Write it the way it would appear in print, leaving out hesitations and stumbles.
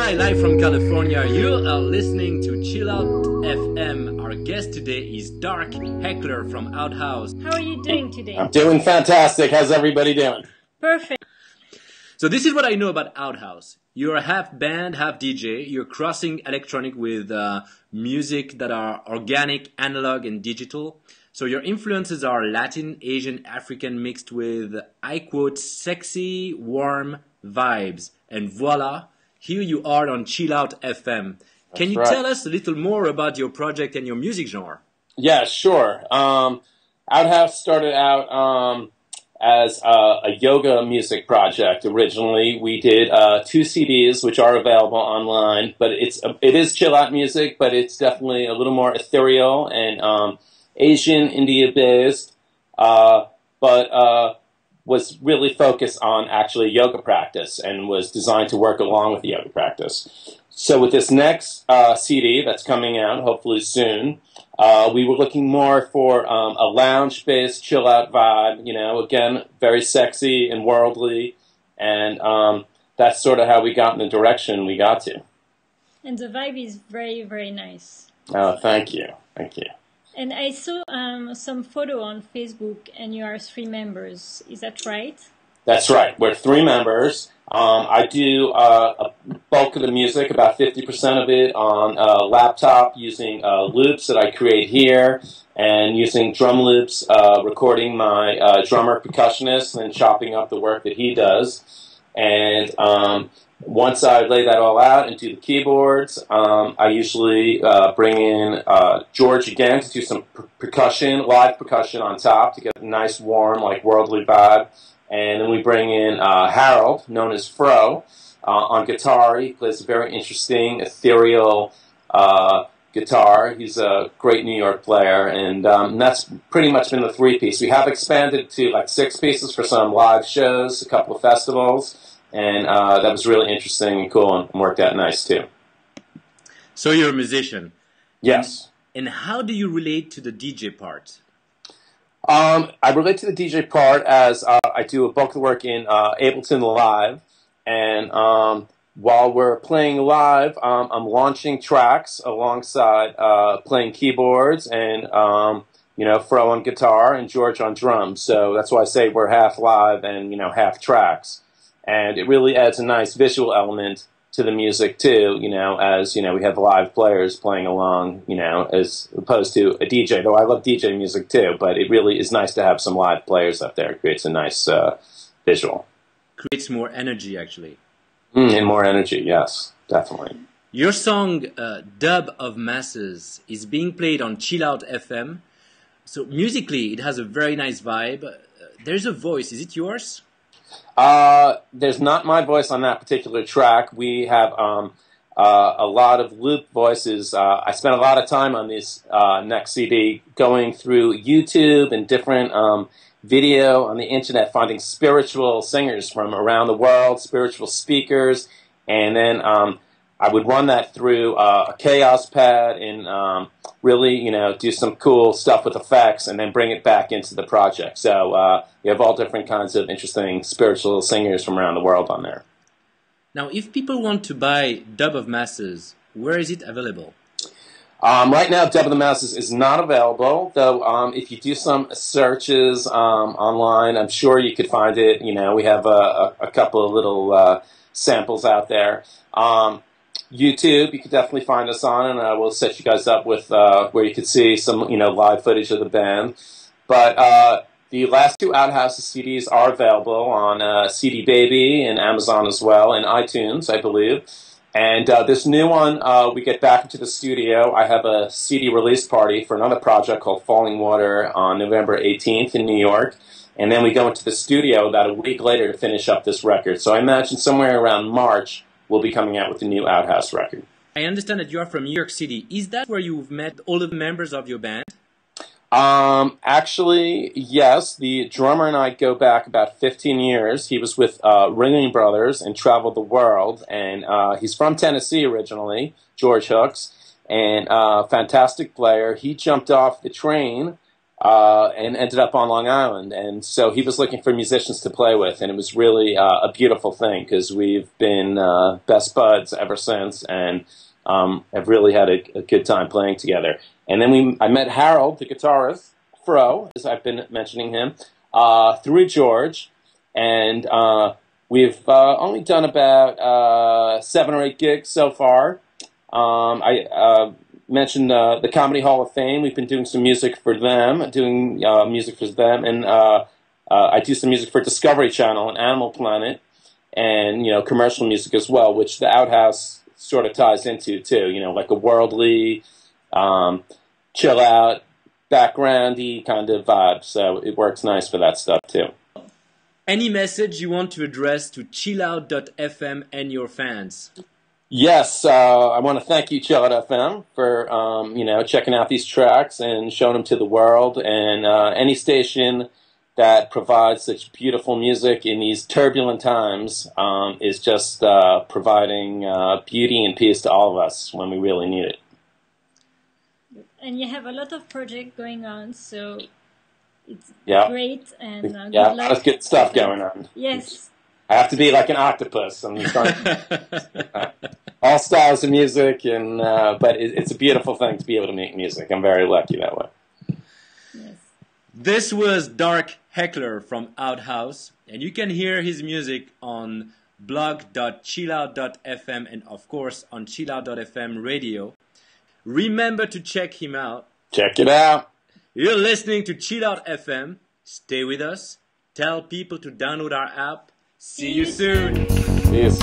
Hi, live from California. You are listening to Chill Out FM. Our guest today is Dark Heckler from Outhouse. How are you doing today? I'm doing fantastic. How's everybody doing? Perfect. So this is what I know about Outhouse. You're half band, half DJ. You're crossing electronic with music that are organic, analog, and digital. So your influences are Latin, Asian, African mixed with, I quote, sexy, warm vibes. And voila, here you are on Chill Out FM. Can you tell us a little more about your project and your music genre? Yeah, sure. Outhouse started out as a yoga music project originally. We did 2 CDs, which are available online, but it is chill out music, but it's definitely a little more ethereal and Asian, India-based, but was really focused on actually yoga practice and was designed to work along with the yoga practice. So with this next CD that's coming out, hopefully soon, we were looking more for a lounge-based, chill-out vibe, you know, again, very sexy and worldly, and that's sort of how we got in the direction we got to. And the vibe is very, very nice. Oh, thank you. Thank you. And I saw some photo on Facebook, and you are 3 members. Is that right? That's right. We're 3 members. I do a bulk of the music, about 50% of it, on a laptop using loops that I create here and using drum loops, recording my drummer percussionist and then chopping up the work that he does. And once I lay that all out and do the keyboards, I usually bring in George again to do some percussion, live percussion on top to get a nice, warm, like worldly vibe. And then we bring in Harold, known as Fro, on guitar. He plays a very interesting, ethereal guitar. He's a great New York player, and that's pretty much been the 3-piece. We have expanded to like 6 pieces for some live shows, a couple of festivals, and that was really interesting and cool and worked out nice too. So you're a musician. Yes. And how do you relate to the DJ part? I relate to the DJ part as I do a bulk of the work in Ableton Live, and while we're playing live, I'm launching tracks alongside playing keyboards and, you know, Fro on guitar and George on drums. So that's why I say we're half live and, you know, half tracks. And it really adds a nice visual element to the music too, you know, as, you know, we have live players playing along, you know, as opposed to a DJ, though I love DJ music too, but it really is nice to have some live players up there. It creates a nice visual. Creates more energy, actually. And more energy, yes, definitely. Your song, Dub of Masses, is being played on Chill Out FM. So musically, it has a very nice vibe. There's a voice. Is it yours? There's not my voice on that particular track. We have a lot of loop voices. I spent a lot of time on this next CD going through YouTube and different video on the internet, finding spiritual singers from around the world, spiritual speakers, and then I would run that through a Chaos pad and really, you know, do some cool stuff with effects and then bring it back into the project. So you have all different kinds of interesting spiritual singers from around the world on there. Now, if people want to buy Dub of Masses, where is it available? Right now, Dub of the Masses is not available, though if you do some searches online, I'm sure you could find it. You know, we have a couple of little samples out there. YouTube, you can definitely find us on, and we'll set you guys up with where you can see some, you know, live footage of the band. But the last 2 Outhouse CDs are available on CD Baby and Amazon as well, and iTunes, I believe. And this new one, we get back into the studio. I have a CD release party for another project called Falling Water on November 18th in New York. And then we go into the studio about a week later to finish up this record. So I imagine somewhere around March, we'll be coming out with the new Outhouse record. I understand that you are from New York City. Is that where you've met all of the members of your band? Actually, yes. The drummer and I go back about 15 years. He was with Ringling Brothers and traveled the world. And he's from Tennessee originally, George Hooks, and fantastic player. He jumped off the train and ended up on Long Island. And so he was looking for musicians to play with, and it was really a beautiful thing because we've been best buds ever since, and have really had a good time playing together. And then I met Harold, the guitarist, Fro, as I've been mentioning him, through George, and we've only done about 7 or 8 gigs so far. I mentioned the Comedy Hall of Fame. We've been doing some music for them, and I do some music for Discovery Channel and Animal Planet, and commercial music as well, which the Outhouse sort of ties into too. Like a worldly, chill out, backgroundy kind of vibe. So it works nice for that stuff too. Any message you want to address to chillout.fm and your fans? Yes, I want to thank you, Chill Out FM, for checking out these tracks and showing them to the world. And any station that provides such beautiful music in these turbulent times is just providing beauty and peace to all of us when we really need it. And you have a lot of projects going on, so it's Yeah. great. And good Yeah, luck. that's good stuff going on. Yes. I have to be like an octopus. I'm trying all styles of music, and but it's a beautiful thing to be able to make music. I'm very lucky that way. Yes. This was Dark Heckler from Outhouse, and you can hear his music on blog.chillout.fm and of course on chillout.fm radio. Remember to check him out. Check it out. You're listening to Chill Out FM. Stay with us. Tell people to download our app. See you soon. Peace.